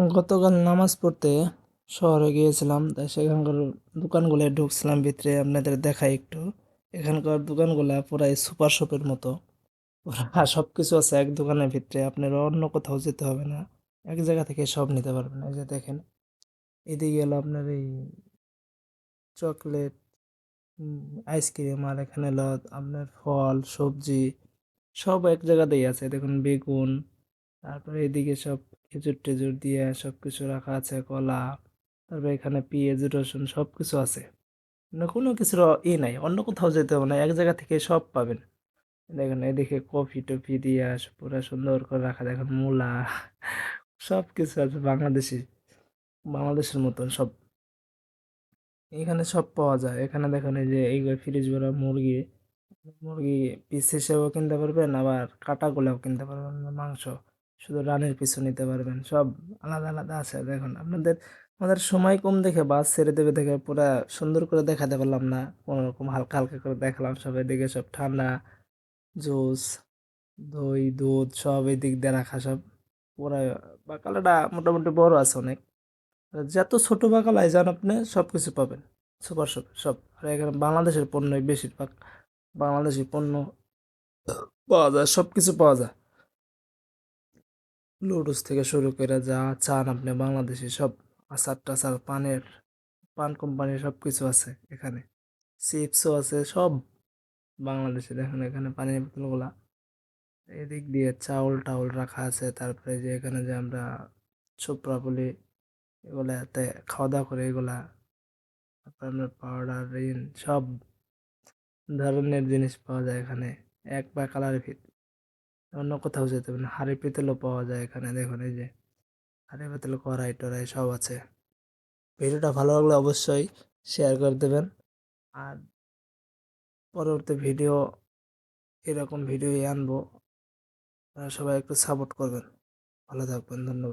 গতকাল নামাজ পড়তে শহরে গিয়েছিলাম, তাই সেখানকার দোকানগুলো ঢুকছিলাম ভিতরে। আপনাদের দেখাই একটু। এখানকার দোকানগুলা পুরাই সুপার শপের মতো। পুরা সবকিছু আছে এক দোকানের ভিতরে, আপনার অন্য কোথাও যেতে হবে না। এক জায়গা থেকে সব নিতে পারবেন। এই যে দেখেন, এদিকে গেল আপনার এই চকলেট, আইসক্রিম, আর এখানে হলো আপনার ফল সবজি, সব এক জায়গাতেই আছে। দেখুন বেগুন, তারপরে এদিকে সব খেজুর টেজুর দিয়ে সব কিছু রাখা আছে, কলা, তারপরে এখানে পেঁয়াজ রসুন সব কিছু আছে। মানে কোনো কিছুর নাই, অন্য কোথাও যেতে হবে না, এক জায়গা থেকে সব পাবেন। দেখুন এদিকে কফি টফি দিয়ে পুরো সুন্দর করে রাখা, দেখুন মূলা সব কিছু আছে বাংলাদেশি, বাংলাদেশের মতন সব এখানে সব পাওয়া যায়। এখানে দেখুন এই যে এইগুলো ফ্রিজ ভরা মুরগি, মুরগি পিস হিসেবেও কিনতে পারবেন, আবার কাটাগুলাও কিনতে পারবেন। মাংস শুধু রানের পিছু নিতে পারবেন, সব আলাদা আলাদা আছে। দেখুন আমাদের সময় কম দেখে বাস ছেড়ে দেবে দেখে পুরা সুন্দর করে দেখাতে পারলাম না, কোনো রকম হালকা হালকা করে দেখালাম। সব এদিকে সব ঠান্ডা জুস, দই দুধ সব এই দিক দিয়ে রাখা সব। পুরা বাকালাটা মোটামুটি বড় আছে অনেক। যত ছোট বাকালাই যান আপনি সব কিছু পাবেন সুপার শপ সব। আর এখানে বাংলাদেশের পণ্যই বেশিরভাগ, বাংলাদেশি পণ্য পাওয়া যায়, সব কিছু পাওয়া যায়। লুডুস থেকে শুরু করে যা চান আপনি বাংলাদেশি সব, আচার টাচার, পান কোম্পানির সব কিছু আছে এখানে। চিপসও আছে সব বাংলাদেশে। দেখেন এখানে পানির বোতলগুলা, এদিক দিয়ে চাউল টাউল রাখা আছে। তারপরে যে এখানে যে আমরা ছোপড়া বলি, এগুলাতে খাওয়া দাওয়া করে এগুলা। তারপরে আপনার পাউডার রিন সব ধরনের জিনিস পাওয়া যায় এখানে, এক বা কালারের ভিতরে। অন্য কোথাও যেতে হবে না। হাঁড়ি পিতলও পাওয়া যায় এখানে, দেখুন এই যে হাঁড়ি পিতল, কড়াই টড়াই সব আছে। ভিডিওটা ভালো লাগলে অবশ্যই শেয়ার করে দেবেন। আর পরবর্তী ভিডিও এরকম ভিডিওই আনবো, আপনারা সবাই একটু সাপোর্ট করবেন। ভালো থাকবেন, ধন্যবাদ।